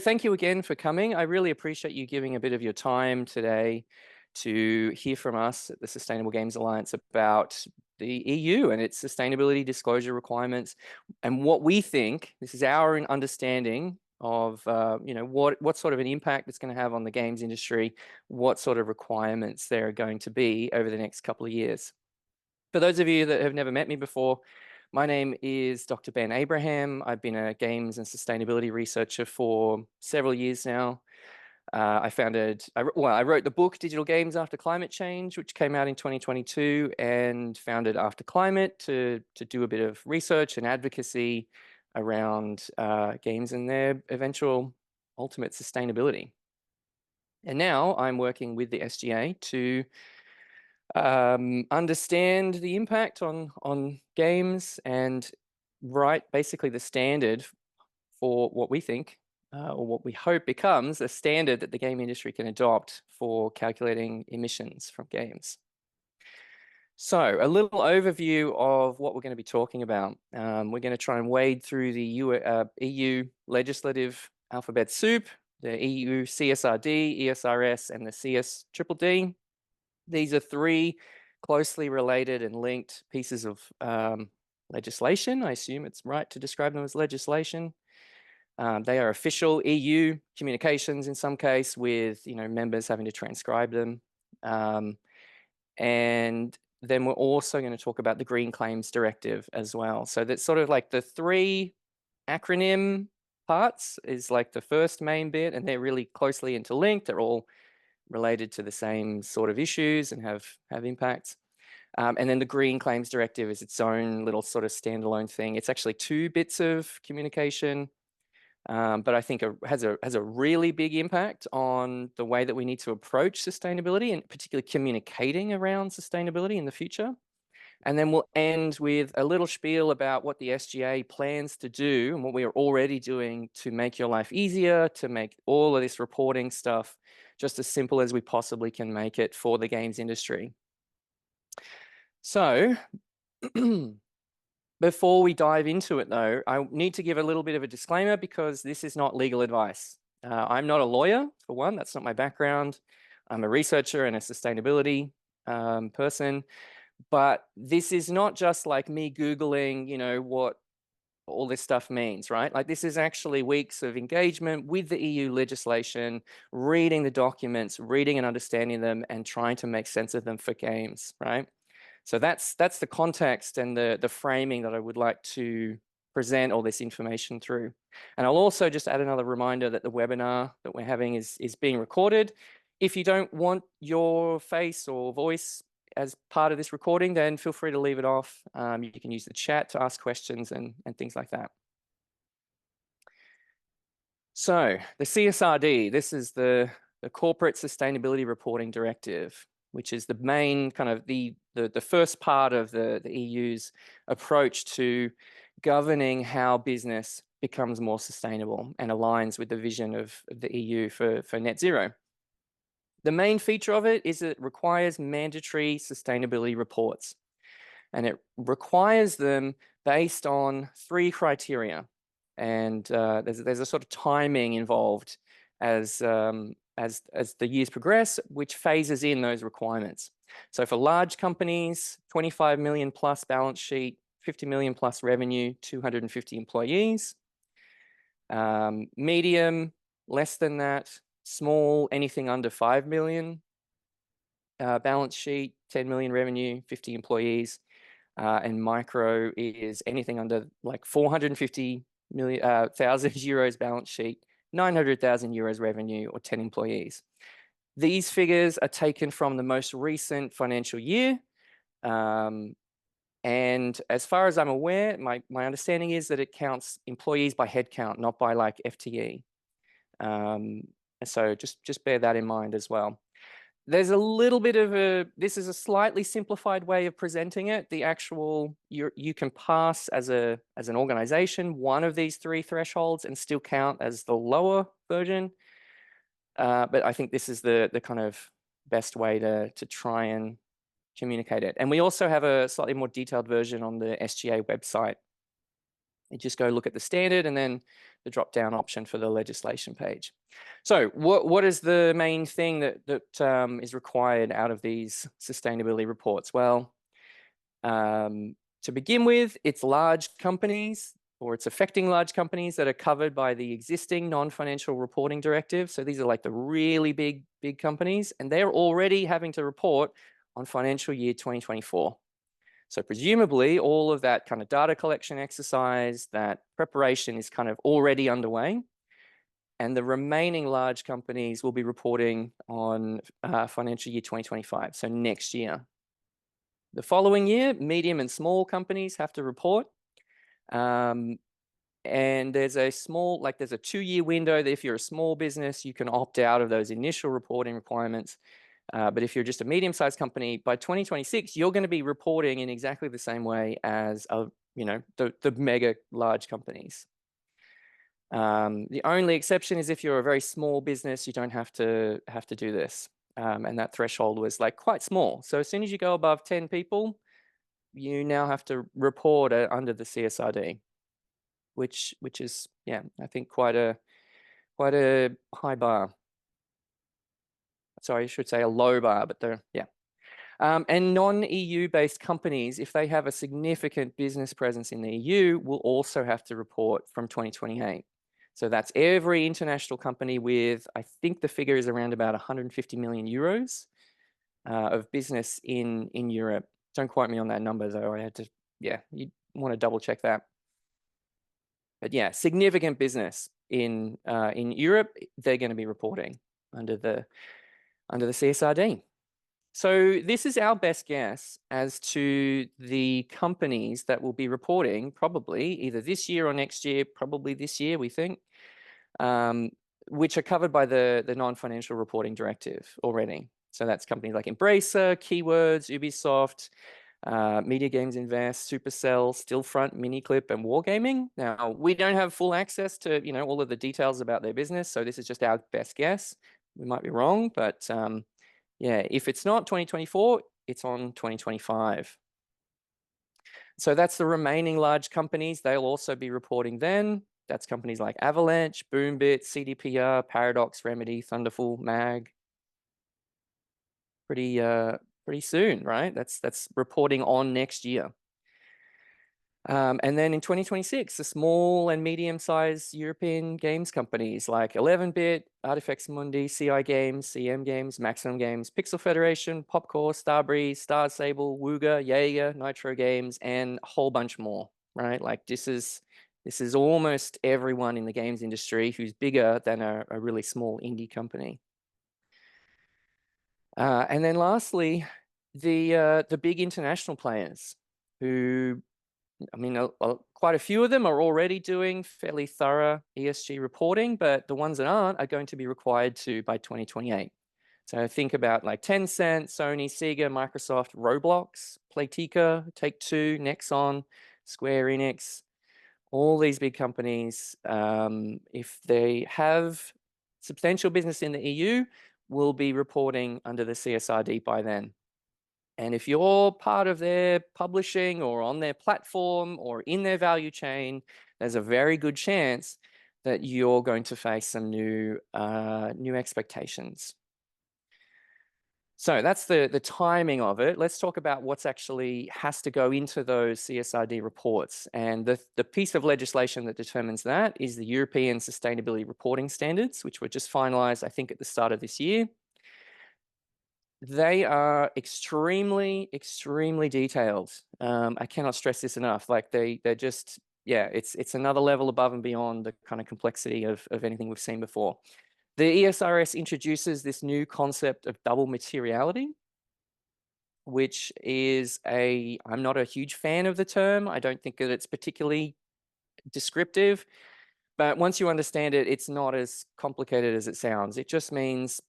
Thank you again for coming. I really appreciate you giving a bit of your time today to hear from us at the Sustainable Games Alliance about the EU and its sustainability disclosure requirements and what we think, this is our understanding of what sort of an impact it's going to have on the games industry, what sort of requirements there are going to be over the next couple of years. For those of you that have never met me before, my name is Dr. Ben Abraham. I've been a games and sustainability researcher for several years now. I wrote the book Digital Games After Climate Change, which came out in 2022, and founded After Climate to do a bit of research and advocacy around games and their eventual ultimate sustainability. And now I'm working with the SGAA to understand the impact on games and write basically the standard for what we think or what we hope becomes a standard that the game industry can adopt for calculating emissions from games. So a little overview of what we're going to be talking about. We're going to try and wade through the EU legislative alphabet soup, the EU CSRD, ESRS, and the CSDDD. These are three closely related and linked pieces of legislation. I assume it's right to describe them as legislation. They are official EU communications in some case, with members having to transcribe them. And then we're also going to talk about the Green Claims Directive as well. So that's sort of like the three acronym parts is like the first main bit, and they're really closely interlinked. They're all related to the same sort of issues and have impacts. And then the Green Claims Directive is its own little sort of standalone thing. It's actually two bits of communication, but I think it has a really big impact on the way that we need to approach sustainability, and particularly communicating around sustainability in the future. And then we'll end with a little spiel about what the SGAA plans to do and what we are already doing to make your life easier, to make all of this reporting stuff just as simple as we possibly can make it for the games industry. So before we dive into it though, I need to give a little bit of a disclaimer because this is not legal advice. I'm not a lawyer, for one, that's not my background. I'm a researcher and a sustainability person. But this is not just like me Googling, what all this stuff means, right? Like this is actually weeks of engagement with the EU legislation, reading the documents, reading and understanding them, and trying to make sense of them for games, right? So that's the context and the framing that I would like to present all this information through. And I'll also just add another reminder that the webinar that we're having is being recorded. If you don't want your face or voice as part of this recording, then feel free to leave it off. You can use the chat to ask questions and things like that. So the CSRD, this is the Corporate Sustainability Reporting Directive, which is the main kind of the first part of the EU's approach to governing how business becomes more sustainable and aligns with the vision of the EU for net zero. The main feature of it is it requires mandatory sustainability reports, and it requires them based on three criteria. And there's a sort of timing involved as the years progress, which phases in those requirements. So for large companies, 25 million plus balance sheet, 50 million plus revenue, 250 employees. Medium, less than that. Small, anything under 5 million balance sheet, 10 million revenue, 50 employees, and micro is anything under like 450,000 euros balance sheet, 900,000 euros revenue, or 10 employees. These figures are taken from the most recent financial year. And as far as I'm aware, my understanding is that it counts employees by headcount, not by like FTE. So just bear that in mind as well. There's a little bit of this is a slightly simplified way of presenting it. The actual, you can pass as an organization one of these three thresholds and still count as the lower version. But I think this is the kind of best way to try and communicate it. And we also have a slightly more detailed version on the SGAA website. You just go look at the standard, and then the drop-down option for the legislation page. So what is the main thing that is required out of these sustainability reports? Well, to begin with, it's large companies, or it's affecting large companies that are covered by the existing non-financial reporting directive. So these are like the really big companies, and they're already having to report on financial year 2024. So presumably all of that kind of data collection exercise, that preparation is kind of already underway. And the remaining large companies will be reporting on financial year 2025, so next year. The following year, medium and small companies have to report. And there's a small, like there's a 2-year window that if you're a small business, you can opt out of those initial reporting requirements. But if you're just a medium-sized company, by 2026, you're going to be reporting in exactly the same way as the mega large companies. The only exception is if you're a very small business, you don't have to do this. And that threshold was like quite small. So as soon as you go above 10 people, you now have to report under the CSRD, which is, yeah, I think quite a high bar. Sorry, I should say a low bar, but yeah. And non-EU based companies, if they have a significant business presence in the EU, will also have to report from 2028. So that's every international company with, I think the figure is around about 150 million euros of business in Europe. Don't quote me on that number though. I had to, yeah, you want to double check that. But yeah, significant business in Europe, they're going to be reporting under the CSRD. So this is our best guess as to the companies that will be reporting probably either this year or next year, probably this year, we think, which are covered by the non-financial reporting directive already. So that's companies like Embracer, Keywords, Ubisoft, Media Games Invest, Supercell, Stillfront, Miniclip, and Wargaming. Now, we don't have full access to all of the details about their business, so this is just our best guess. We might be wrong, but yeah, if it's not 2024, it's on 2025. So that's the remaining large companies. They'll also be reporting then. That's companies like Avalanche, Boombit, CDPR, Paradox, Remedy, Thunderful, MAG. Pretty soon, right? That's reporting on next year. And then in 2026, the small and medium-sized European games companies like 11-Bit, Artifex Mundi, CI Games, CM Games, Maximum Games, Pixel Federation, Popcore, Starbreeze, Star Sable, Wooga, Jaeger, Nitro Games, and a whole bunch more, right? Like this is almost everyone in the games industry who's bigger than a really small indie company. And then lastly, the big international players who, I mean, quite a few of them are already doing fairly thorough ESG reporting, but the ones that aren't are going to be required to by 2028. So think about like Tencent, Sony, Sega, Microsoft, Roblox, Playtika, Take-Two, Nexon, Square Enix, all these big companies, if they have substantial business in the EU, will be reporting under the CSRD by then. And if you're part of their publishing or on their platform or in their value chain, there's a very good chance that you're going to face some new expectations. So that's the timing of it. Let's talk about what's actually has to go into those CSRD reports. And the piece of legislation that determines that is the European Sustainability Reporting Standards, which were just finalized, I think, at the start of this year. They are extremely, extremely detailed. I cannot stress this enough. Like they're just, yeah, it's another level above and beyond the kind of complexity of anything we've seen before. The ESRS introduces this new concept of double materiality, which is I'm not a huge fan of the term. I don't think that it's particularly descriptive, but once you understand it, it's not as complicated as it sounds. It just means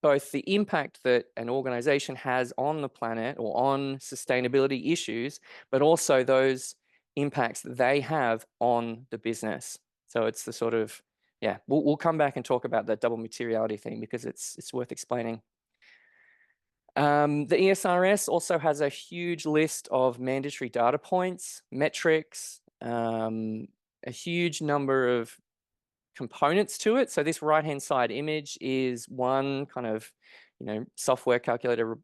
both the impact that an organization has on the planet or on sustainability issues, but also those impacts that they have on the business. So it's the sort of, yeah, we'll come back and talk about that double materiality thing because it's worth explaining. The ESRS also has a huge list of mandatory data points, metrics, a huge number of components to it. So this right-hand side image is one kind of, software calculator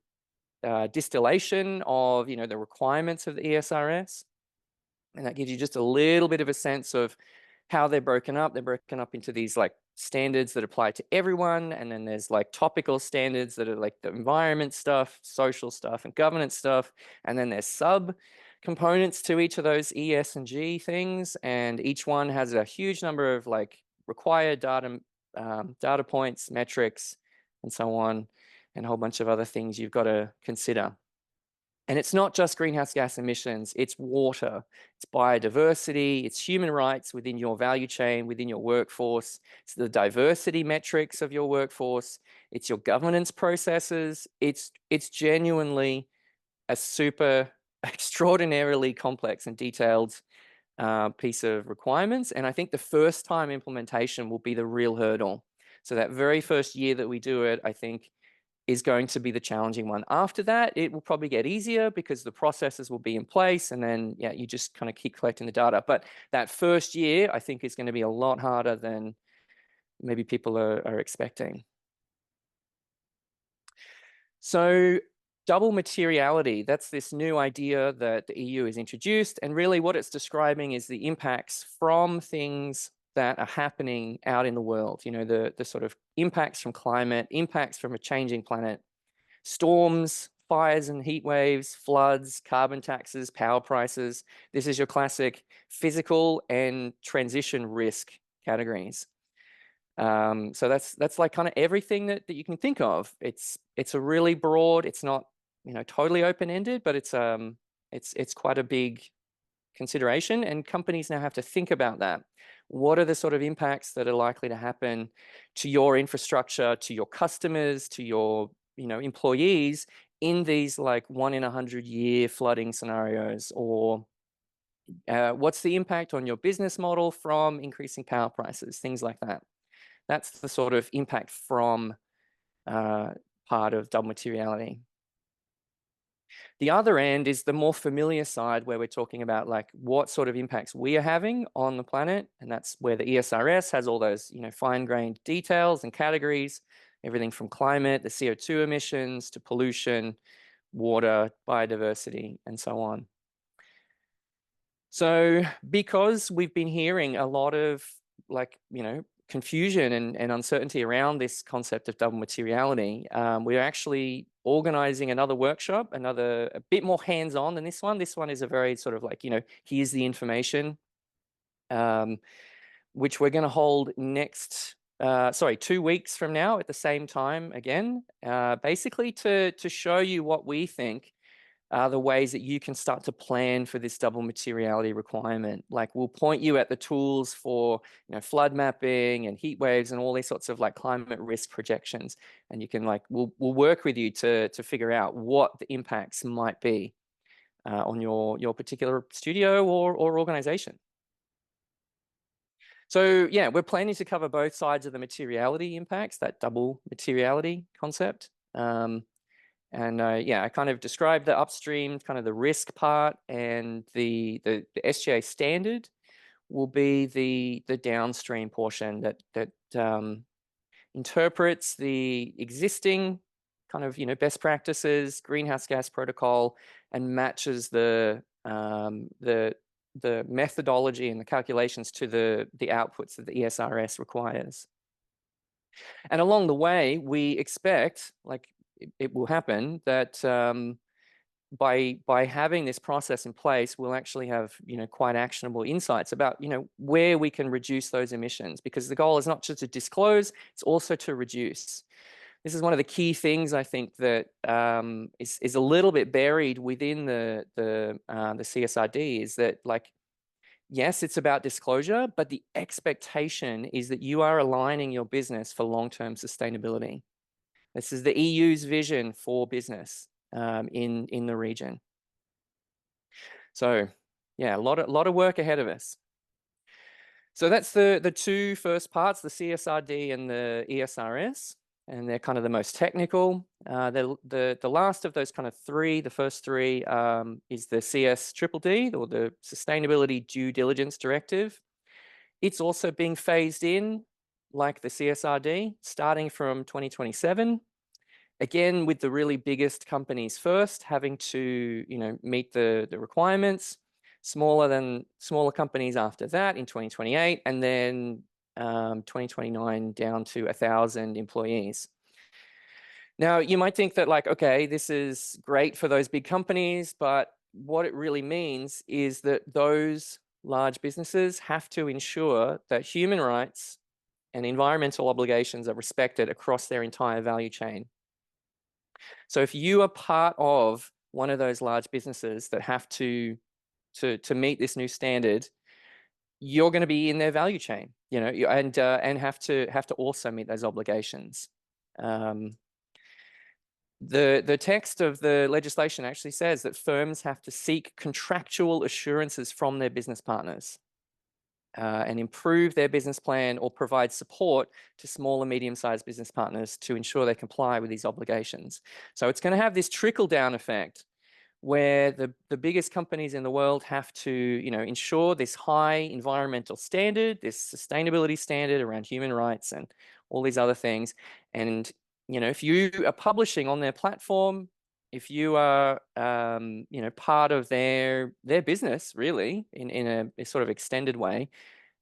distillation of, the requirements of the ESRS. And that gives you just a little bit of a sense of how they're broken up. They're broken up into these like standards that apply to everyone. And then there's like topical standards that are like the environment stuff, social stuff, and governance stuff. And then there's sub components to each of those E, S, and G things. And each one has a huge number of like required data points, metrics, and so on, and a whole bunch of other things you've got to consider. And it's not just greenhouse gas emissions, it's water, it's biodiversity, it's human rights within your value chain, within your workforce, it's the diversity metrics of your workforce, it's your governance processes. It's genuinely a super extraordinarily complex and detailed piece of requirements. And I think the first time implementation will be the real hurdle. So that very first year that we do it, I think, is going to be the challenging one. After that, it will probably get easier because the processes will be in place, and then, yeah, you just kind of keep collecting the data. But that first year, I think, is going to be a lot harder than maybe people are expecting. So double materiality, that's this new idea that the EU has introduced. And really what it's describing is the impacts from things that are happening out in the world, the sort of impacts from climate, impacts from a changing planet, storms, fires and heat waves, floods, carbon taxes, power prices. This is your classic physical and transition risk categories. So that's like kind of everything that you can think of. It's a really broad, it's not, totally open-ended, but it's quite a big consideration, and companies now have to think about that. What are the sort of impacts that are likely to happen to your infrastructure, to your customers, to your, employees in these like 1 in 100-year flooding scenarios? Or what's the impact on your business model from increasing power prices, things like that. That's the sort of impact from part of double materiality. The other end is the more familiar side, where we're talking about like what sort of impacts we are having on the planet. And that's where the ESRS has all those, fine-grained details and categories, everything from climate, the CO2 emissions, to pollution, water, biodiversity, and so on. So because we've been hearing a lot of like, confusion and uncertainty around this concept of double materiality, we're actually organizing another workshop, a bit more hands-on than this one. This one is a very sort of like, here's the information, which we're going to hold next, 2 weeks from now at the same time again, basically to show you what we think are the ways that you can start to plan for this double materiality requirement. Like, we'll point you at the tools for, flood mapping and heat waves and all these sorts of like climate risk projections. And you can like, we'll work with you to figure out what the impacts might be on your particular studio or organization. So yeah, we're planning to cover both sides of the materiality impacts, that double materiality concept. Yeah, I kind of described the upstream, kind of the risk part, and the SGAA standard will be the downstream portion that interprets the existing kind of best practices, greenhouse gas protocol, and matches the methodology and the calculations to the outputs that the ESRS requires. And along the way, we expect, like, it will happen that by having this process in place, we'll actually have quite actionable insights about where we can reduce those emissions, because the goal is not just to disclose, it's also to reduce. This is one of the key things I think that is a little bit buried within the CSRD, is that, like, yes, it's about disclosure, but the expectation is that you are aligning your business for long-term sustainability. This is the EU's vision for business in the region. So yeah, a lot of work ahead of us. So that's the two first parts, the CSRD and the ESRS, and they're kind of the most technical. The last of those kind of three, the first three, is the CSDDD, or the Sustainability Due Diligence Directive. It's also being phased in, like the CSRD, starting from 2027. Again, with the really biggest companies first having to, meet the requirements, smaller companies after that in 2028, and then 2029 down to 1,000 employees. Now, you might think that like, okay, this is great for those big companies, but what it really means is that those large businesses have to ensure that human rights and environmental obligations are respected across their entire value chain. So if you are part of one of those large businesses that have to meet this new standard, you're going to be in their value chain, and have to also meet those obligations. The text of the legislation actually says that firms have to seek contractual assurances from their business partners and improve their business plan or provide support to small and medium-sized business partners to ensure they comply with these obligations. So it's going to have this trickle-down effect where the biggest companies in the world have to, ensure this high environmental standard, this sustainability standard around human rights and all these other things. And, if you are publishing on their platform, if you are, part of their business, really, in a sort of extended way,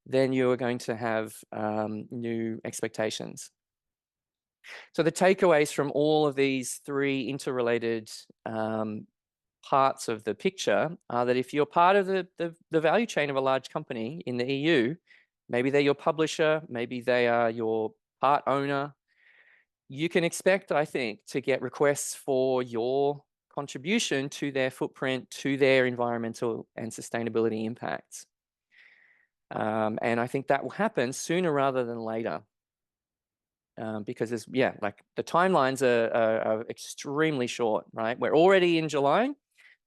then you are going to have new expectations. So the takeaways from all of these three interrelated parts of the picture are that if you're part of the value chain of a large company in the EU, maybe they're your publisher, maybe they are your part owner, you can expect, I think, to get requests for your contribution to their footprint, to their environmental and sustainability impacts. And I think that will happen sooner rather than later. Because like the timelines are extremely short, right? We're already in July.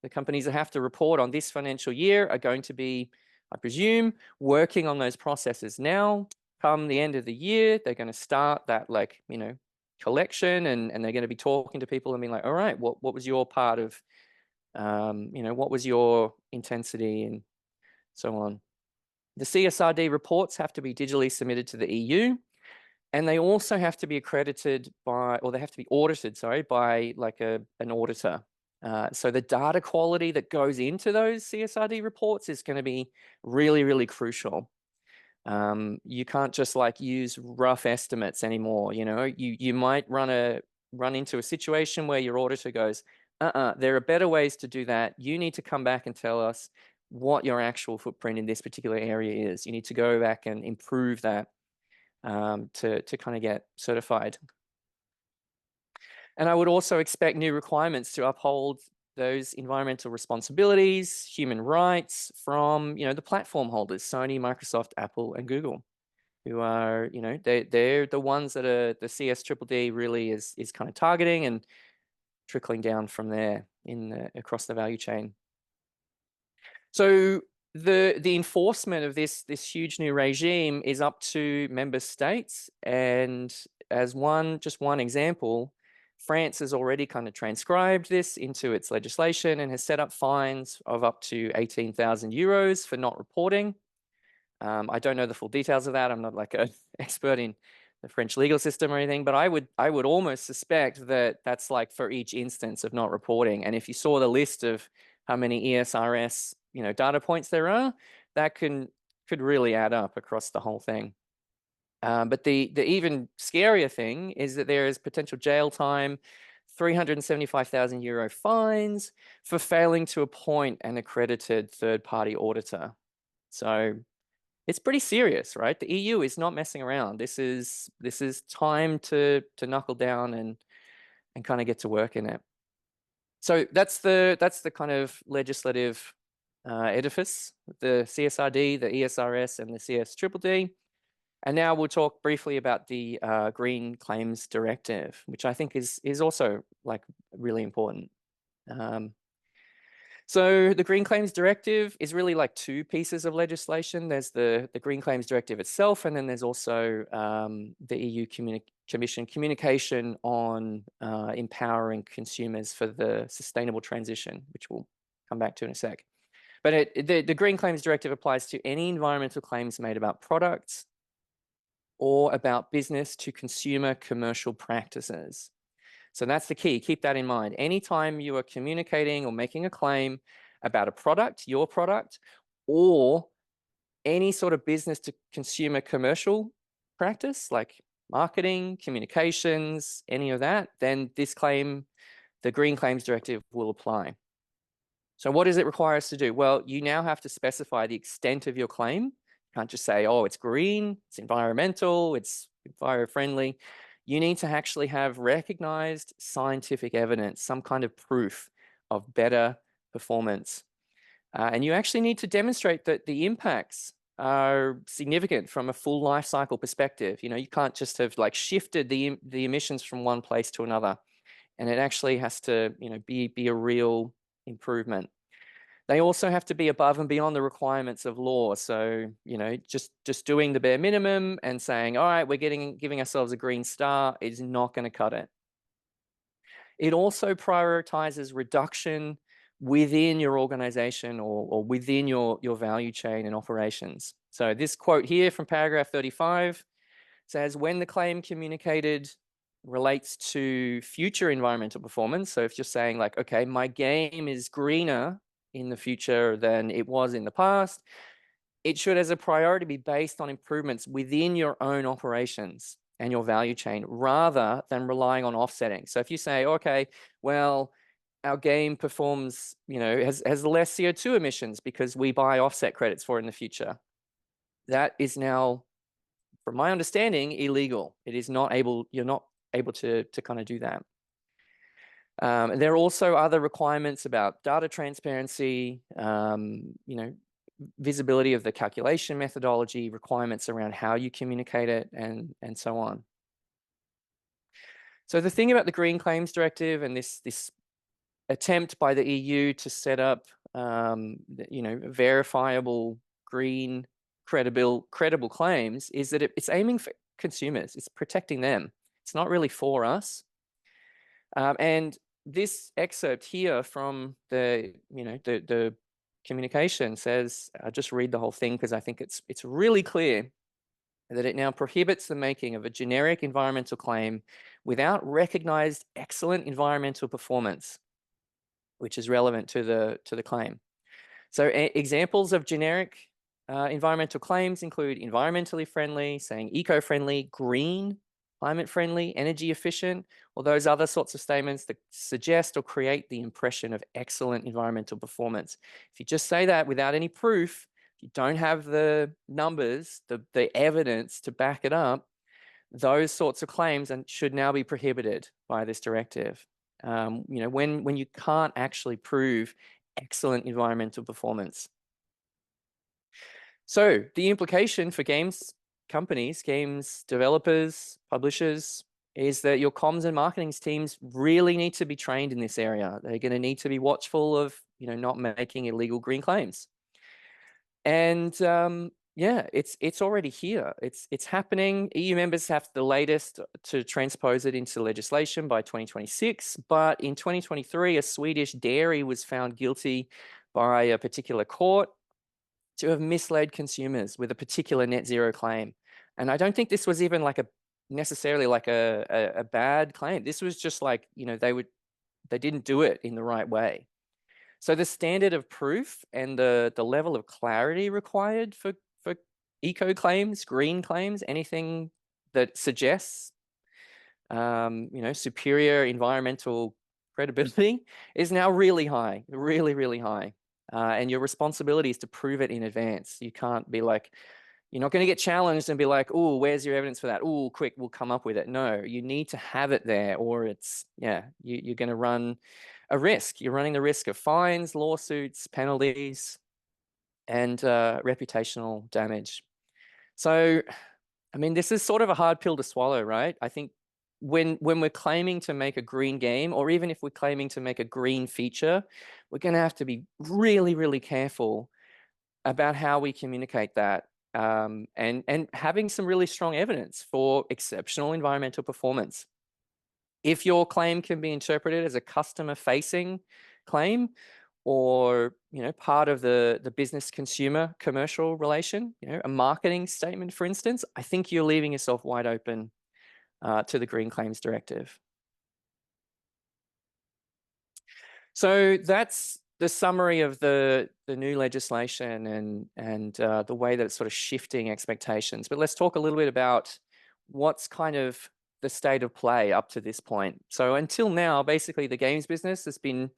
The companies that have to report on this financial year are going to be, I presume, working on those processes now. Come the end of the year, they're going to start that collection, and they're going to be talking to people and being like, all right, what was your part of, what was your intensity and so on. The CSRD reports have to be digitally submitted to the EU, and they also have to be accredited by, or they have to be audited, sorry, by like an auditor. So the data quality that goes into those CSRD reports is going to be really, really crucial. You can't just like use rough estimates anymore. You might run into a situation where your auditor goes, there are better ways to do that. You need to come back and tell us what your actual footprint in this particular area is. You need to go back and improve that to kind of get certified. And I would also expect new requirements to uphold those environmental responsibilities, human rights from, the platform holders, Sony, Microsoft, Apple, and Google, who are, they're the ones that are the CSDDD really is kind of targeting and trickling down from there across the value chain. So the enforcement of this huge new regime is up to member states, and as just one example, France has already kind of transcribed this into its legislation and has set up fines of up to 18,000 euros for not reporting. I don't know the full details of that. I'm not like an expert in the French legal system or anything, but I would almost suspect that that's like for each instance of not reporting. And if you saw the list of how many ESRS data points there are, that could really add up across the whole thing. But the even scarier thing is that there is potential jail time, 375,000 euro fines for failing to appoint an accredited third-party auditor. So it's pretty serious, right? The EU is not messing around. This is time to knuckle down and kind of get to work in it. So that's the kind of legislative edifice, the CSRD, the ESRS, and the CSDDD. And now we'll talk briefly about the Green Claims Directive, which I think is also like really important. So the Green Claims Directive is really like two pieces of legislation. There's the Green Claims Directive itself, and then there's also the EU Commission communication on empowering consumers for the sustainable transition, which we'll come back to in a sec. But the Green Claims Directive applies to any environmental claims made about products or about business to consumer commercial practices. So that's the key. Keep that in mind. Anytime you are communicating or making a claim about a product, your product, or any sort of business to consumer commercial practice, like marketing, communications, any of that, then this claim, the Green Claims Directive, will apply. So what does it require us to do? Well, you now have to specify the extent of your claim. You can't just say, oh, it's green, it's environmental, it's enviro-friendly. You need to actually have recognized scientific evidence, some kind of proof of better performance. And you actually need to demonstrate that the impacts are significant from a full life cycle perspective. You know, you can't just have like shifted the emissions from one place to another. And it actually has to, you know, be a real improvement. They also have to be above and beyond the requirements of law. So, you know, just doing the bare minimum and saying, all right, we're giving ourselves a green star is not going to cut it. It also prioritizes reduction within your organization or within your value chain and operations. So this quote here from paragraph 35 says, when the claim communicated relates to future environmental performance. So if you're saying like, okay, my game is greener in the future than it was in the past, it should as a priority be based on improvements within your own operations and your value chain rather than relying on offsetting. So if you say, okay, well, our game performs, you know, has less CO2 emissions because we buy offset credits for it in the future, that is now, from my understanding, illegal. It is not able, you're not able to kind of do that. And there are also other requirements about data transparency, you know, visibility of the calculation methodology, requirements around how you communicate it, and so on. So the thing about the Green Claims Directive and this attempt by the EU to set up, you know, verifiable green credible claims is that it's aiming for consumers. It's protecting them. It's not really for us. And this excerpt here from the, you know, the communication says, I'll just read the whole thing because I think it's really clear that it now prohibits the making of a generic environmental claim without recognized excellent environmental performance, which is relevant to the claim. So examples of generic environmental claims include environmentally friendly, saying eco-friendly, green, climate friendly, energy efficient, or those other sorts of statements that suggest or create the impression of excellent environmental performance. If you just say that without any proof, if you don't have the numbers, the evidence to back it up, those sorts of claims should now be prohibited by this directive. You know, when you can't actually prove excellent environmental performance. So the implication for games companies, games developers, publishers, is that your comms and marketing teams really need to be trained in this area. They're going to need to be watchful of, you know, not making illegal green claims. And yeah, it's already here. It's happening. EU members have the latest to transpose it into legislation by 2026. But in 2023, a Swedish dairy was found guilty by a particular court to have misled consumers with a particular net zero claim. And I don't think this was even like necessarily like a bad claim. This was just like, you know, they didn't do it in the right way. So the standard of proof and the level of clarity required for eco claims, green claims, anything that suggests, you know, superior environmental credibility is now really high, really, really high. And your responsibility is to prove it in advance. You can't be like, you're not going to get challenged and be like, oh, where's your evidence for that? Oh, quick, we'll come up with it. No, you need to have it there, or it's, yeah, you're going to run a risk. You're running the risk of fines, lawsuits, penalties, and reputational damage. So, I mean, this is sort of a hard pill to swallow, right? I think when we're claiming to make a green game, or even if we're claiming to make a green feature, we're going to have to be really, really careful about how we communicate that, and having some really strong evidence for exceptional environmental performance. If your claim can be interpreted as a customer-facing claim, or, part of the business consumer commercial relation, a marketing statement, for instance, I think you're leaving yourself wide open to the Green Claims Directive. So that's the summary of the new legislation and the way that it's sort of shifting expectations. But let's talk a little bit about what's kind of the state of play up to this point. So until now, basically the games business has been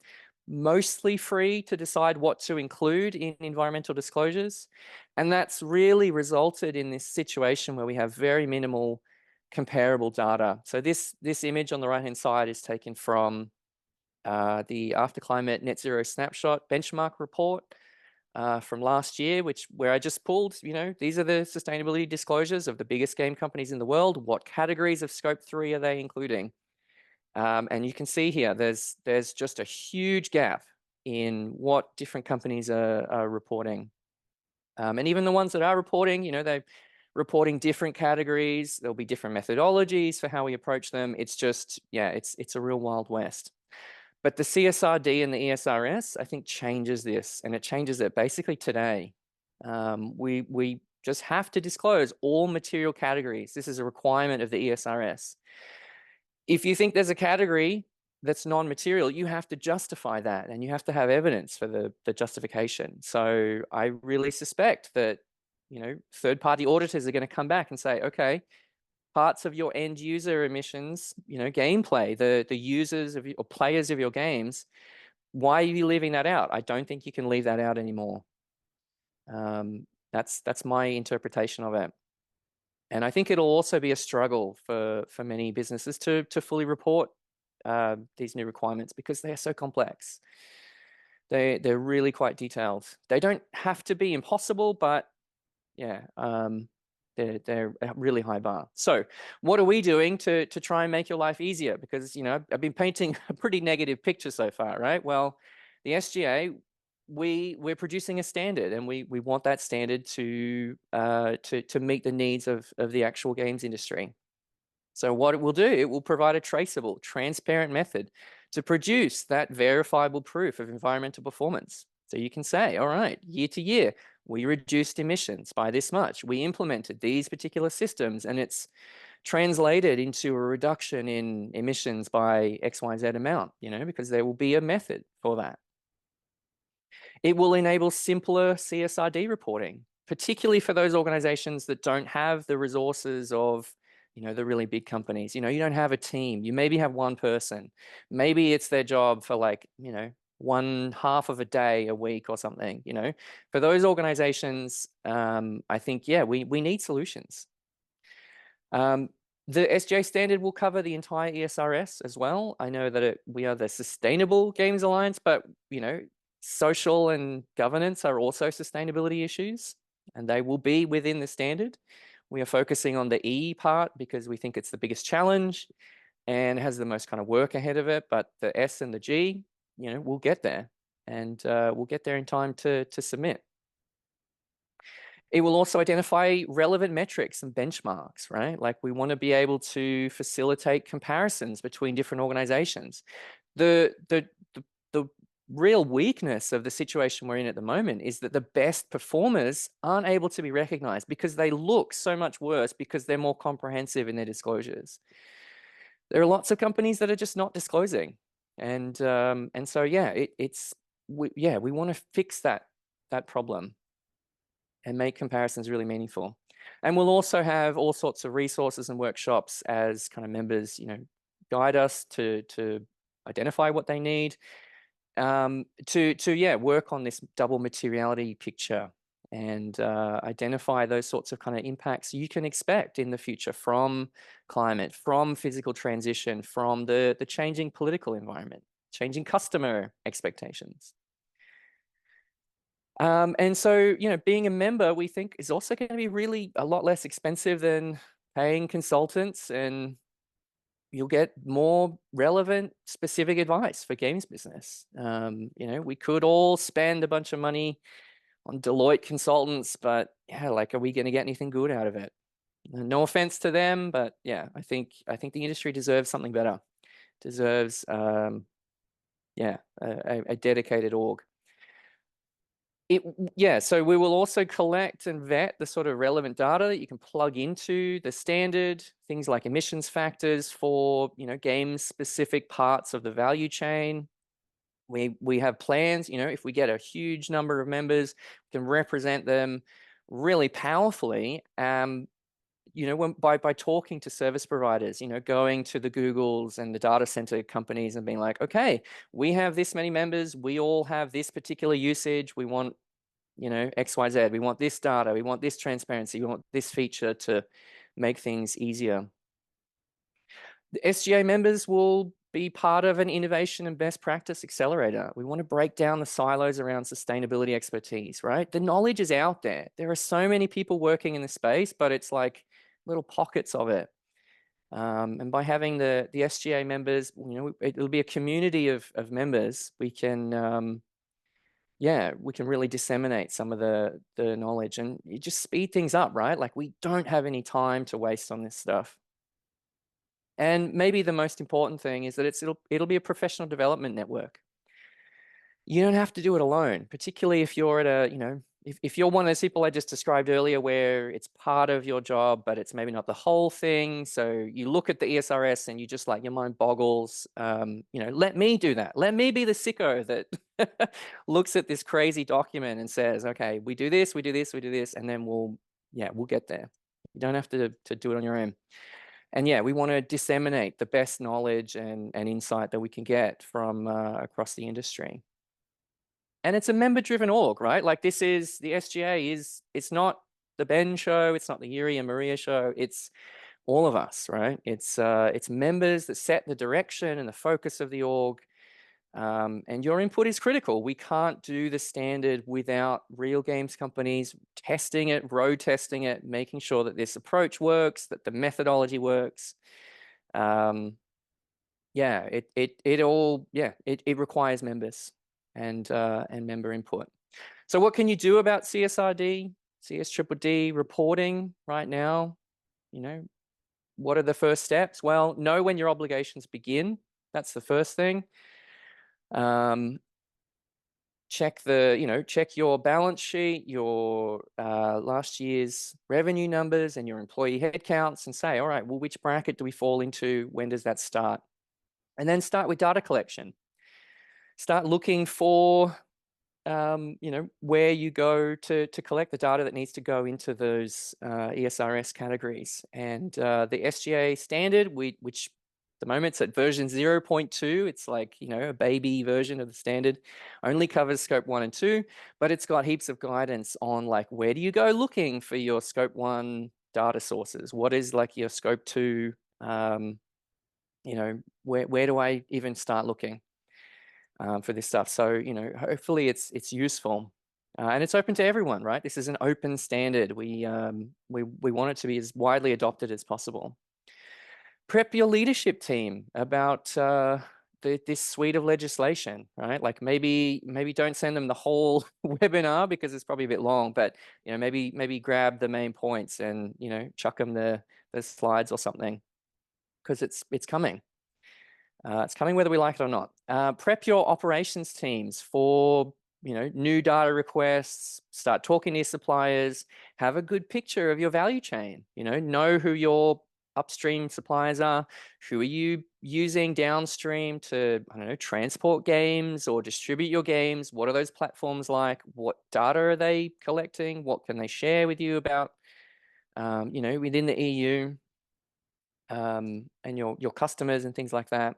mostly free to decide what to include in environmental disclosures. And that's really resulted in this situation where we have very minimal comparable data. So this image on the right-hand side is taken from the After Climate Net Zero Snapshot benchmark report from last year, where I just pulled, these are the sustainability disclosures of the biggest game companies in the world. What categories of scope 3 are they including? And you can see here, there's just a huge gap in what different companies are reporting. And even the ones that are reporting, they're reporting different categories. There'll be different methodologies for how we approach them. It's just, it's a real Wild West. But the CSRD and the ESRS, I think, changes this, and it changes it basically today. We just have to disclose all material categories. This is a requirement of the ESRS. If you think there's a category that's non-material, you have to justify that, and you have to have evidence for the justification. So I really suspect that, third-party auditors are going to come back and say, okay, parts of your end user emissions, gameplay, the users of or players of your games, why are you leaving that out? I don't think you can leave that out anymore. That's my interpretation of it. And I think it'll also be a struggle for many businesses to fully report these new requirements because they are so complex. They're really quite detailed. They don't have to be impossible, but yeah, they're a really high bar. So what are we doing to try and make your life easier? Because, I've been painting a pretty negative picture so far, right? Well, the SGA, we're producing a standard, and we want that standard to meet the needs of the actual games industry. So what it will do, it will provide a traceable, transparent method to produce that verifiable proof of environmental performance. So you can say, all right, year to year, we reduced emissions by this much. We implemented these particular systems, and it's translated into a reduction in emissions by XYZ amount, because there will be a method for that. It will enable simpler CSRD reporting, particularly for those organizations that don't have the resources of, the really big companies. You don't have a team. You maybe have one person. Maybe it's their job for 1/2 of a day a week or something. For those organizations, I think, we need solutions. The SGA standard will cover the entire ESRS as well. I know that we are the Sustainable Games Alliance, but social and governance are also sustainability issues, and they will be within the standard. We are focusing on the E part because we think it's the biggest challenge and has the most kind of work ahead of it. But the S and the G, we'll get there, and we'll get there in time to submit. It will also identify relevant metrics and benchmarks, right? We want to be able to facilitate comparisons between different organizations. The real weakness of the situation we're in at the moment is that the best performers aren't able to be recognized because they look so much worse because they're more comprehensive in their disclosures. There are lots of companies that are just not disclosing. And so, we want to fix that problem and make comparisons really meaningful. And we'll also have all sorts of resources and workshops as kind of members, guide us to identify what they need, to work on this double materiality picture and identify those sorts of kind of impacts you can expect in the future from climate, from physical transition, from the changing political environment, changing customer expectations. And so, being a member, we think, is also going to be really a lot less expensive than paying consultants, and you'll get more relevant, specific advice for games business. We could all spend a bunch of money on Deloitte consultants, but are we going to get anything good out of it? No offense to them, but I think the industry deserves something better. Deserves, a dedicated org. Yeah, so we will also collect and vet the sort of relevant data that you can plug into the standard, things like emissions factors for, game specific parts of the value chain. We have plans, if we get a huge number of members, we can represent them really powerfully. By talking to service providers, going to the Googles and the data center companies and being like, okay, we have this many members, we all have this particular usage, we want, XYZ, we want this data, we want this transparency, we want this feature to make things easier. The SGA members will be part of an innovation and best practice accelerator. We want to break down the silos around sustainability expertise, right? The knowledge is out there. There are so many people working in the space, but it's like little pockets of it. And by having the SGA members, it'll be a community of members. We can, we can really disseminate some of the knowledge, and you just speed things up, right? Like, we don't have any time to waste on this stuff. And maybe the most important thing is that it'll be a professional development network. You don't have to do it alone, particularly if you're at a, if you're one of those people I just described earlier where it's part of your job, but it's maybe not the whole thing. So you look at the ESRS and you just like, your mind boggles. Let me do that. Let me be the sicko that looks at this crazy document and says, okay, we do this, we do this, we do this, and then we'll get there. You don't have to do it on your own. And yeah, we want to disseminate the best knowledge and insight that we can get from across the industry. And it's a member-driven org, right? Like, this is, the SGA it's not the Ben show, it's not the Yuri and Maria show, it's all of us, right? It's members that set the direction and the focus of the org. And your input is critical. We can't do the standard without real games companies testing it, road testing it, making sure that this approach works, that the methodology works. It requires members and member input. So what can you do about CSRD, CSDDD reporting right now? What are the first steps? Well, know when your obligations begin. That's the first thing. Check your balance sheet, your last year's revenue numbers and your employee headcounts, and say, all right, well, which bracket do we fall into? When does that start? And then start with data collection. Start looking for, where you go to collect the data that needs to go into those ESRS categories. And the SGA standard, which the moment it's at version 0.2, it's like, a baby version of the standard, only covers scope 1 and 2, but it's got heaps of guidance on like, where do you go looking for your scope 1 data sources? What is like your scope 2, where do I even start looking for this stuff? So, hopefully it's useful. And it's open to everyone, right? This is an open standard. We want it to be as widely adopted as possible. Prep your leadership team about this suite of legislation, right? Like, maybe don't send them the whole webinar because it's probably a bit long, but maybe grab the main points and chuck them the slides or something, because it's coming. It's coming whether we like it or not. Prep your operations teams for new data requests. Start talking to your suppliers. Have a good picture of your value chain. Know who your upstream suppliers are. Who are you using downstream to, I don't know, transport games or distribute your games? What are those platforms like? What data are they collecting? What can they share with you about, within the EU, and your customers and things like that?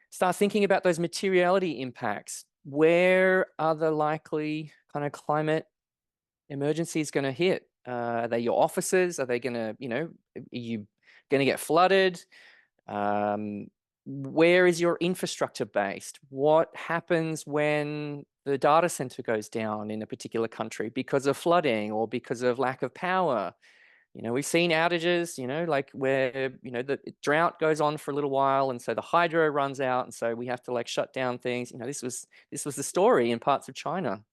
Start thinking about those materiality impacts. Where are the likely kind of climate emergencies going to hit? Are they your offices? Are they going to, are you going to get flooded? Where is your infrastructure based? What happens when the data center goes down in a particular country because of flooding or because of lack of power? We've seen outages, like where, the drought goes on for a little while, and so the hydro runs out, and so we have to like shut down things. This was the story in parts of China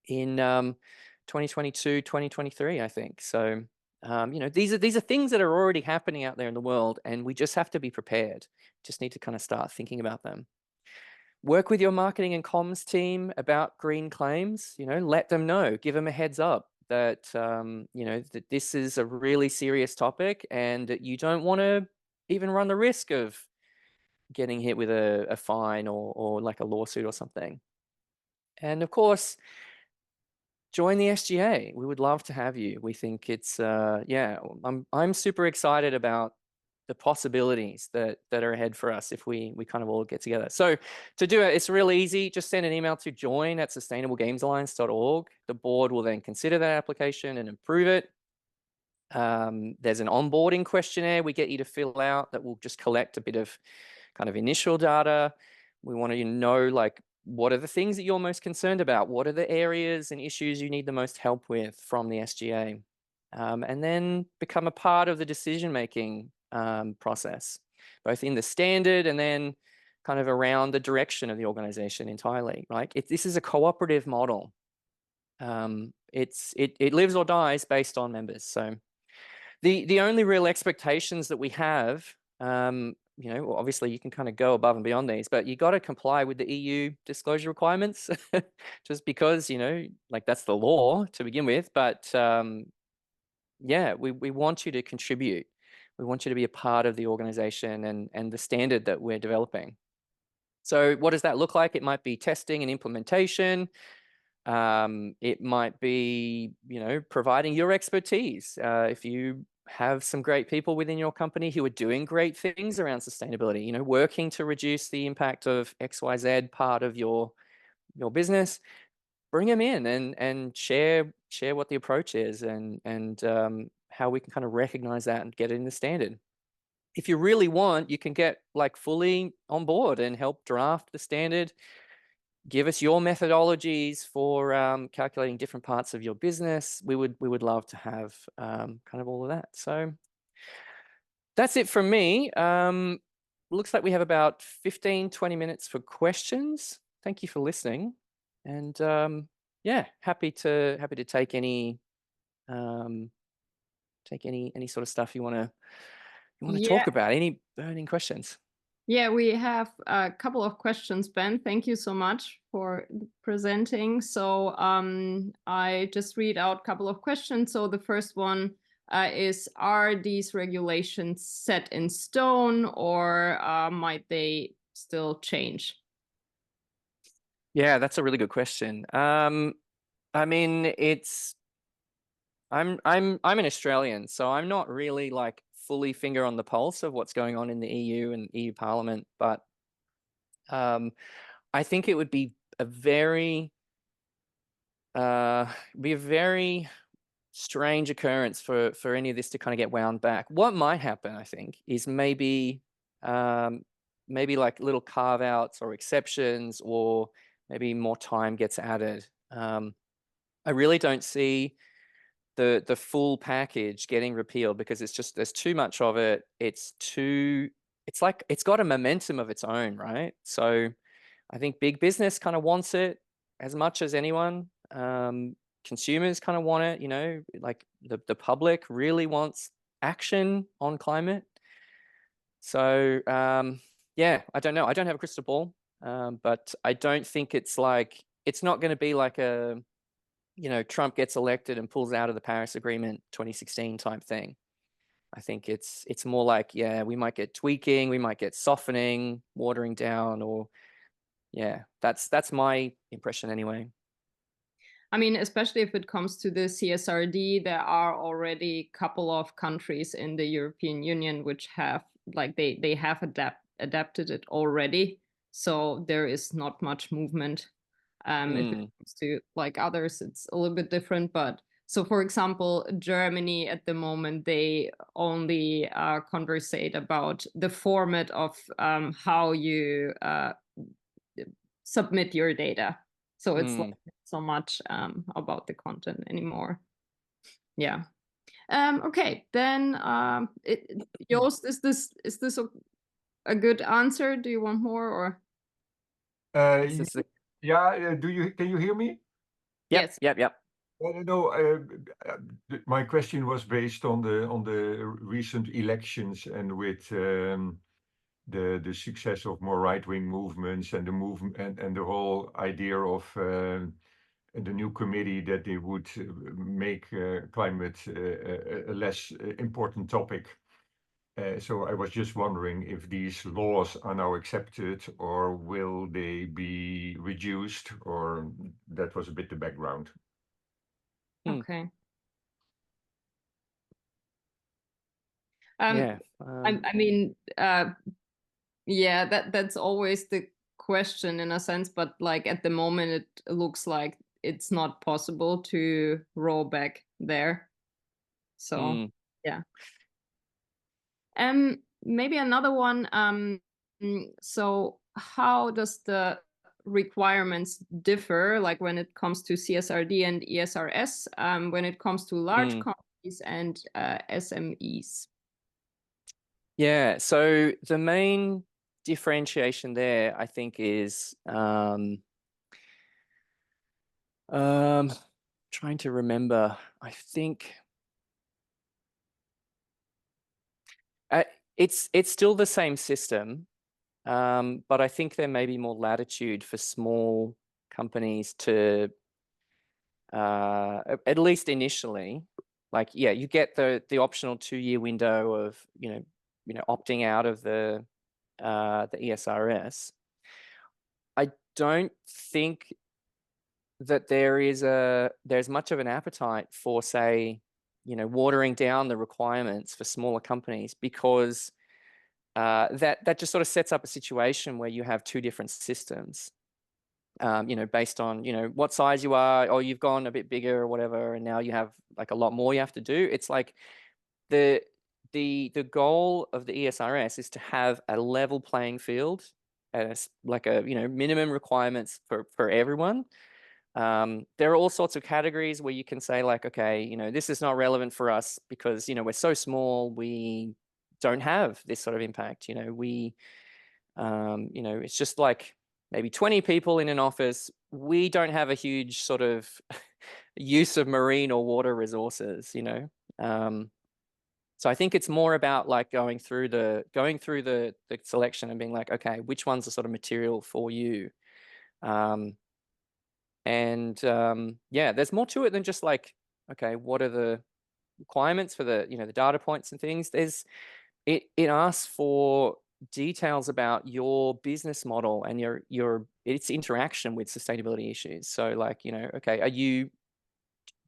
in 2022, 2023, I think. So, these are things that are already happening out there in the world, and we just have to be prepared. Just need to kind of start thinking about them. Work with your marketing and comms team about green claims. Let them know, give them a heads up that that this is a really serious topic and that you don't want to even run the risk of getting hit with a fine or like a lawsuit or something. And of course, join the SGA. We would love to have you. We think it's I'm super excited about the possibilities that are ahead for us if we kind of all get together. So to do it, it's really easy. Just send an email to join@sustainablegamesalliance.org. The board will then consider that application and approve it. There's an onboarding questionnaire we get you to fill out that will just collect a bit of kind of initial data. We want to know, like, what are the things that you're most concerned about? What are the areas and issues you need the most help with from the SGA? And then become a part of the decision-making process, both in the standard and then kind of around the direction of the organization entirely, right? This is a cooperative model. It lives or dies based on members. So the only real expectations that we have, obviously you can kind of go above and beyond these, but you got to comply with the EU disclosure requirements just because, like that's the law to begin with. But yeah, we want you to contribute. We want you to be a part of the organization and the standard that we're developing. So what does that look like? It might be testing and implementation. It might be, providing your expertise. If you have some great people within your company who are doing great things around sustainability, working to reduce the impact of XYZ part of your business, bring them in and share what the approach is and how we can kind of recognize that and get it in the standard. If you really want, you can get like fully on board and help draft the standard. Give us your methodologies for calculating different parts of your business. We would love to have kind of all of that. So that's it from me. Looks like we have about 15-20 minutes for questions. Thank you for listening. And yeah, happy to take any sort of stuff you want to talk about. Any burning questions? Yeah, we have a couple of questions, Ben. Thank you so much for presenting. So I just read out a couple of questions. So the first one is, are these regulations set in stone or might they still change? Yeah, that's a really good question. I mean, I'm an Australian, so I'm not really like fully finger on the pulse of what's going on in the EU and EU Parliament, but I think it would be a very strange occurrence for any of this to kind of get wound back. What might happen, I think, is maybe like little carve outs or exceptions, or maybe more time gets added. I really don't see the full package getting repealed because it's just, there's too much of it. It's like it's got a momentum of its own, right? So I think big business kind of wants it as much as anyone. Consumers kind of want it, like the public really wants action on climate. So yeah, I don't know. I don't have a crystal ball, but I don't think it's not going to be like a, Trump gets elected and pulls out of the Paris Agreement 2016 type thing. I think it's more like, yeah, we might get tweaking, we might get softening, watering down, or yeah, that's my impression anyway. I mean, especially if it comes to the CSRD, there are already a couple of countries in the European Union which have, like, they have adapted it already. So there is not much movement. If it comes to like others, it's a little bit different. But so, for example, Germany at the moment, they only conversate about the format of how you submit your data. So it's like so much about the content anymore. Yeah. Okay. Then, Joost, is this a good answer? Do you want more or? Yeah. Can you hear me? Yes. Yep. No. My question was based on the recent elections and with the success of more right-wing movements and the movement and the whole idea of the new committee that they would make climate a less important topic. So I was just wondering if these laws are now accepted, or will they be reduced, or that was a bit the background. Okay. Yeah. I mean, yeah, that's always the question in a sense, but like at the moment, it looks like it's not possible to roll back there. So yeah. Maybe another one. So how does the requirements differ, like when it comes to CSRD and ESRS, when it comes to large companies and SMEs? Yeah, so the main differentiation there, I think, is trying to remember. I think it's still the same system, but I think there may be more latitude for small companies to, at least initially, like, yeah, you get the optional 2-year window of opting out of the ESRS. I don't think that there's much of an appetite for, say, watering down the requirements for smaller companies, because that just sort of sets up a situation where you have two different systems, based on, what size you are, or you've gone a bit bigger or whatever, and now you have like a lot more you have to do. It's like the goal of the ESRS is to have a level playing field, and like a minimum requirements for everyone. There are all sorts of categories where you can say, like, okay, this is not relevant for us because we're so small, we don't have this sort of impact. It's just like maybe 20 people in an office. We don't have a huge sort of use of marine or water resources. So I think it's more about like going through the selection and being like, okay, which one's the sort of material for you? Yeah, there's more to it than just like, okay, what are the requirements for the the data points and things? It asks for details about your business model and its interaction with sustainability issues. So like, okay,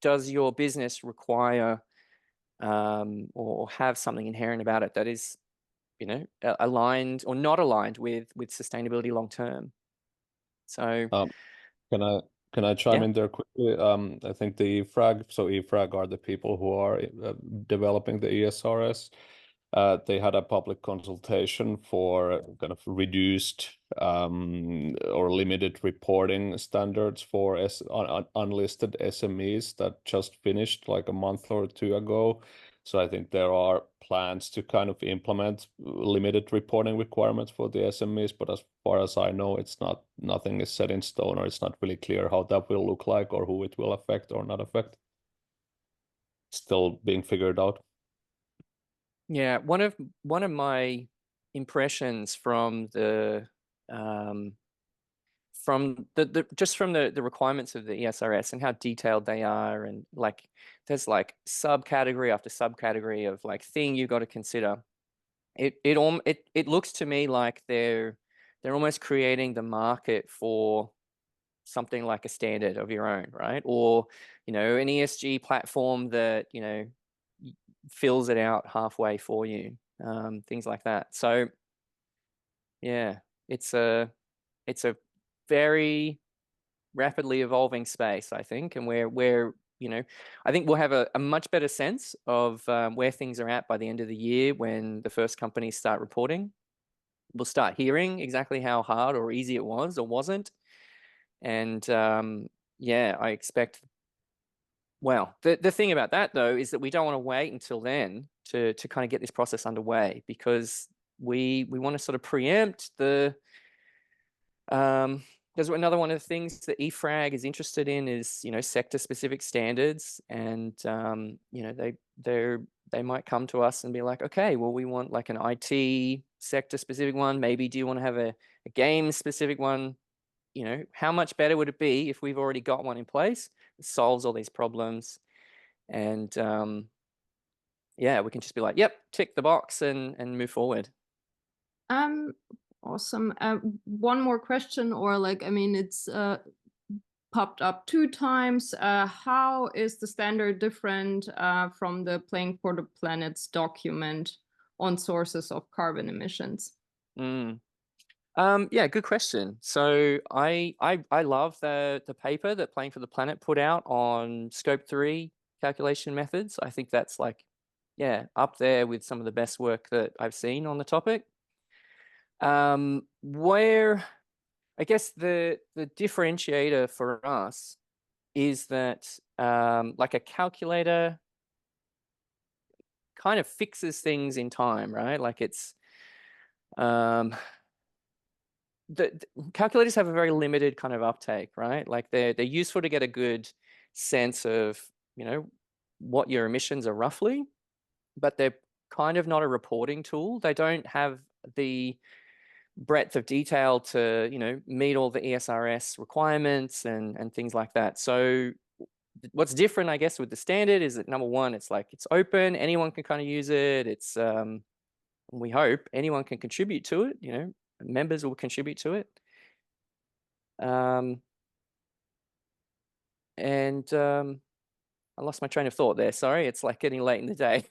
does your business require or have something inherent about it that is aligned or not aligned with sustainability long term? So Can I chime in there quickly? I think the EFRAG are the people who are developing the ESRS. They had a public consultation for kind of reduced or limited reporting standards for unlisted SMEs that just finished like a month or two ago. So I think there are plans to kind of implement limited reporting requirements for the SMEs, but as far as I know, nothing is set in stone, or it's not really clear how that will look like or who it will affect or not affect. Still being figured out. Yeah, one of my impressions from the requirements of the ESRS and how detailed they are, and like there's like subcategory after subcategory of like thing you got to consider. It looks to me like they're almost creating the market for something like a standard of your own, right? Or an ESG platform that fills it out halfway for you, things like that. So yeah, it's a very rapidly evolving space, I think, and where I think we'll have a much better sense of where things are at by the end of the year when the first companies start reporting. We'll start hearing exactly how hard or easy it was or wasn't, and yeah, I expect. Well, the thing about that though is that we don't want to wait until then to kind of get this process underway, because we want to sort of preempt the there's another one of the things that EFRAG is interested in is sector specific standards, and they might come to us and be like, okay, well, we want like an IT sector-specific one? Maybe do you want to have a game-specific one? You know, how much better would it be if we've already got one in place that solves all these problems? And yeah, we can just be like, yep, tick the box and move forward. Awesome. One more question, or like, I mean, it's popped up 2 times. How is the standard different from the Playing for the Planet's document on sources of carbon emissions? Yeah, good question. So I love the paper that Playing for the Planet put out on Scope 3 calculation methods. I think that's like, yeah, up there with some of the best work that I've seen on the topic. Where I guess the differentiator for us is that like a calculator kind of fixes things in time, right? Like it's the calculators have a very limited kind of uptake, right? Like they're useful to get a good sense of, you know, what your emissions are roughly, but they're kind of not a reporting tool. They don't have the breadth of detail to, you know, meet all the ESRS requirements and things like that. So what's different, I guess, with the standard is that number one, it's like it's open, anyone can kind of use it. It's we hope anyone can contribute to it, you know, members will contribute to it. I lost my train of thought there. Sorry, it's like getting late in the day.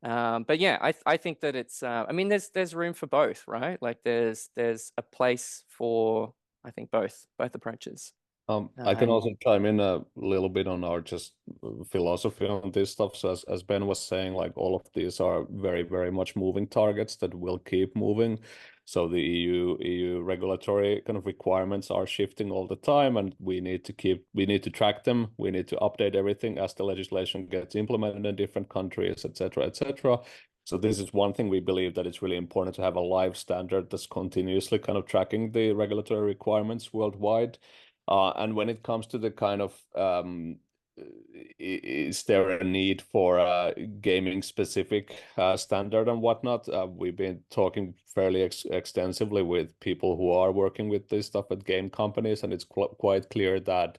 But yeah, I think that it's. I mean, there's room for both, right? Like there's a place for, I think, both approaches. I can also chime in a little bit on our just philosophy on this stuff. So as Ben was saying, like all of these are very, very much moving targets that will keep moving. So the EU regulatory kind of requirements are shifting all the time, and we need to track them. We need to update everything as the legislation gets implemented in different countries, etc., etc. So this is one thing we believe that it's really important to have a live standard that's continuously kind of tracking the regulatory requirements worldwide. And when it comes to the kind of is there a need for a gaming specific standard and whatnot? We've been talking fairly extensively with people who are working with this stuff at game companies, and it's quite clear that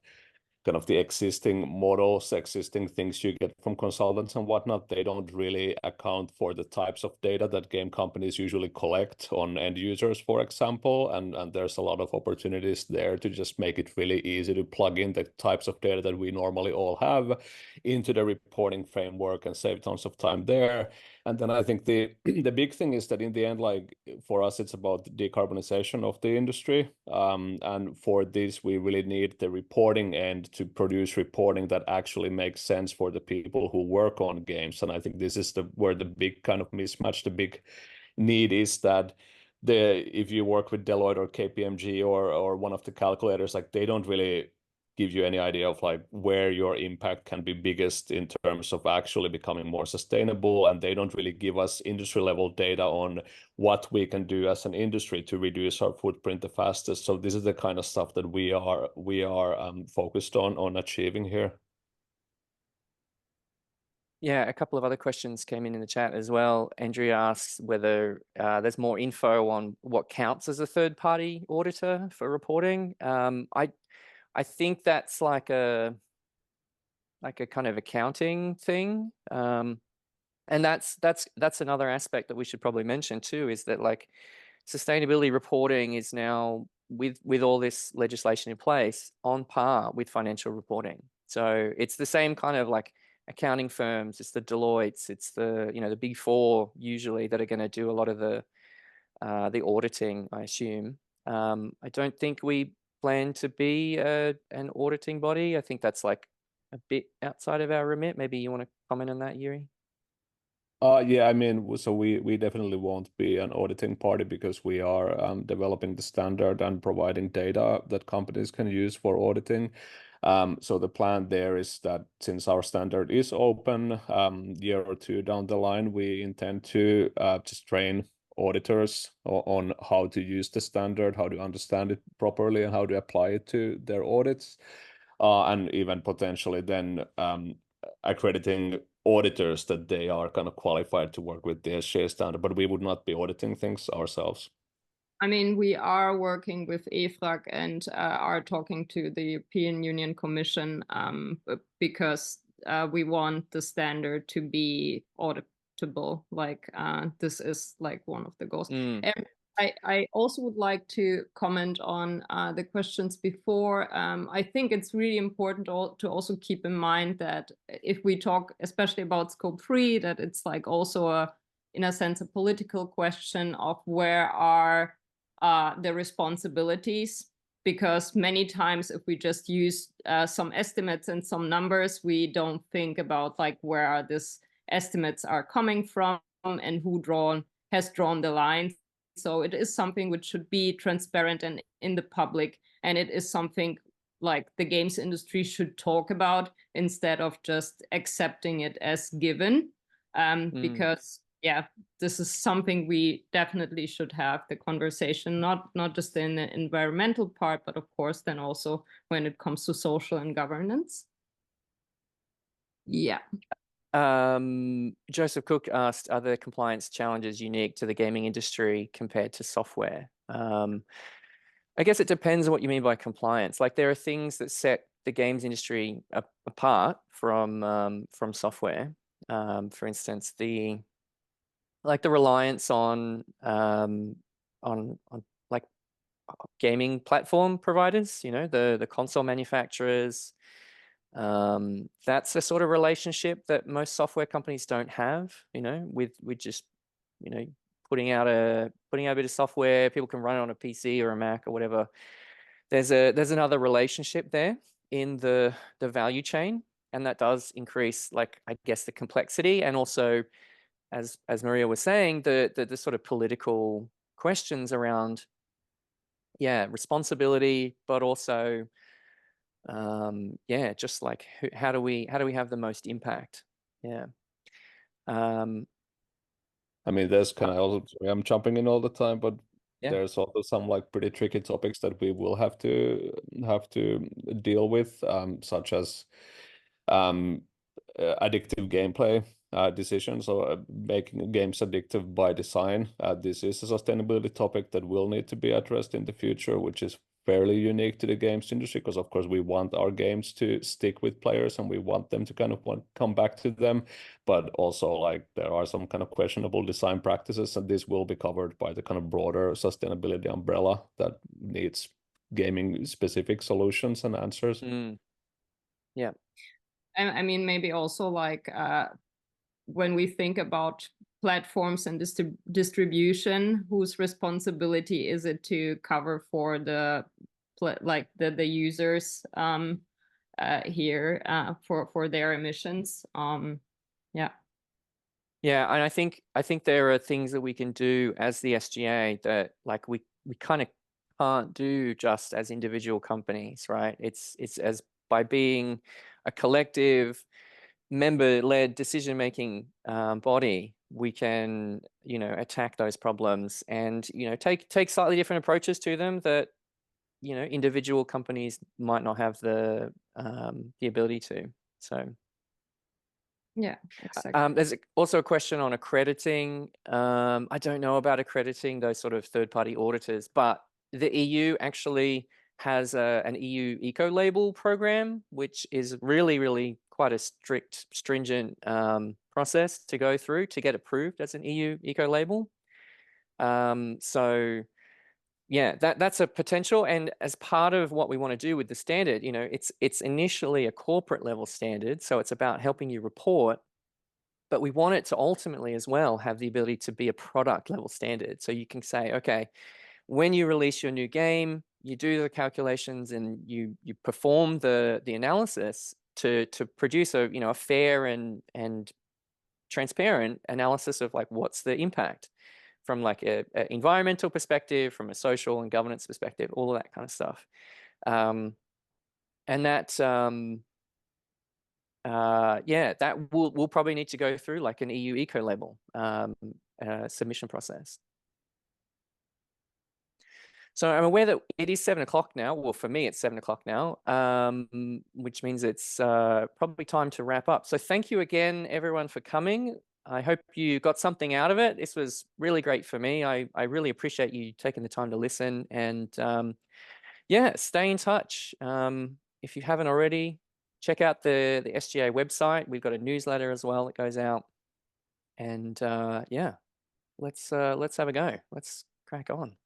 kind of the existing models, existing things you get from consultants and whatnot, they don't really account for the types of data that game companies usually collect on end users, for example. And there's a lot of opportunities there to just make it really easy to plug in the types of data that we normally all have into the reporting framework and save tons of time there. And then I think the big thing is that in the end, like for us, it's about the decarbonization of the industry. And for this, we really need the reporting end to produce reporting that actually makes sense for the people who work on games. And I think this is where the big kind of mismatch, the big need is that if you work with Deloitte or KPMG or one of the calculators, like they don't really give you any idea of like where your impact can be biggest in terms of actually becoming more sustainable, and they don't really give us industry level data on what we can do as an industry to reduce our footprint the fastest. So this is the kind of stuff that we are focused on achieving here. Yeah, a couple of other questions came in the chat as well. Andrea asks whether there's more info on what counts as a third-party auditor for reporting. I think that's like a kind of accounting thing. And that's another aspect that we should probably mention too, is that like sustainability reporting is now with all this legislation in place on par with financial reporting. So it's the same kind of like accounting firms, it's the Deloittes, it's the, you know, the big four usually that are going to do a lot of the auditing, I assume. I don't think we plan to be an auditing body. I think that's like a bit outside of our remit. Maybe you want to comment on that, Yuri? Yeah, I mean, so we definitely won't be an auditing party because we are developing the standard and providing data that companies can use for auditing. So the plan there is that since our standard is open, year or two down the line, we intend to just train auditors on how to use the standard, how to understand it properly, and how to apply it to their audits, and even potentially then accrediting auditors that they are kind of qualified to work with the SGAA standard, but we would not be auditing things ourselves. I mean, we are working with EFRAG and are talking to the European Union Commission because we want the standard to be auditable. Like this is like one of the goals. And I also would like to comment on the questions before. I think it's really important to also keep in mind that if we talk especially about scope 3, that it's like also in a sense, a political question of where are the responsibilities, because many times if we just use some estimates and some numbers, we don't think about like where these estimates are coming from and who has drawn the lines. So it is something which should be transparent and in the public, and it is something like the games industry should talk about instead of just accepting it as given, because yeah, this is something we definitely should have the conversation, not just in the environmental part, but of course then also when it comes to social and governance. Yeah. Joseph Cook asked, are the compliance challenges unique to the gaming industry compared to software? I guess it depends on what you mean by compliance. Like there are things that set the games industry apart from software. For instance, the reliance on like gaming platform providers, you know, the console manufacturers. That's a sort of relationship that most software companies don't have, you know, with just, you know, putting out a bit of software, people can run it on a PC or a Mac or whatever. There's another relationship there in the value chain, and that does increase, like, I guess, the complexity, and also, as Maria was saying, the sort of political questions around, yeah, responsibility, but also, yeah, just like how do we have the most impact? Yeah. I mean, there's kind of also, I'm jumping in all the time, but yeah, there's also some like pretty tricky topics that we will have to deal with, such as addictive gameplay decisions, or making games addictive by design. This is a sustainability topic that will need to be addressed in the future, which is fairly unique to the games industry, because of course we want our games to stick with players and we want them to kind of come back to them, but also like there are some kind of questionable design practices, and this will be covered by the kind of broader sustainability umbrella that needs gaming specific solutions and answers. Yeah. I mean, maybe also like when we think about platforms and distribution, whose responsibility is it to cover for the users here for their emissions? Yeah. Yeah, and I think there are things that we can do as the SGA that like we kind of can't do just as individual companies, right? It's as by being a collective member-led decision-making body, we can, you know, attack those problems and, you know, take slightly different approaches to them that, you know, individual companies might not have the ability to. So yeah, exactly. there's also a question on accrediting. I don't know about accrediting those sort of third-party auditors, but the EU actually has an EU eco-label program, which is really quite a strict, stringent process to go through to get approved as an EU eco-label. So yeah, that's a potential. And as part of what we want to do with the standard, you know, it's initially a corporate level standard, so it's about helping you report, but we want it to ultimately as well have the ability to be a product level standard. So you can say, okay, when you release your new game, you do the calculations and you perform the analysis to produce a, you know, a fair and transparent analysis of like what's the impact from like a environmental perspective, from a social and governance perspective, all of that kind of stuff. And that yeah, that we'll probably need to go through like an EU eco label submission process. So I'm aware that it is 7 o'clock now. Well, for me, it's 7 o'clock now, which means it's probably time to wrap up. So thank you again, everyone, for coming. I hope you got something out of it. This was really great for me. I really appreciate you taking the time to listen, and yeah, stay in touch. If you haven't already, check out the SGA website. We've got a newsletter as well that goes out, and yeah, let's have a go. Let's crack on.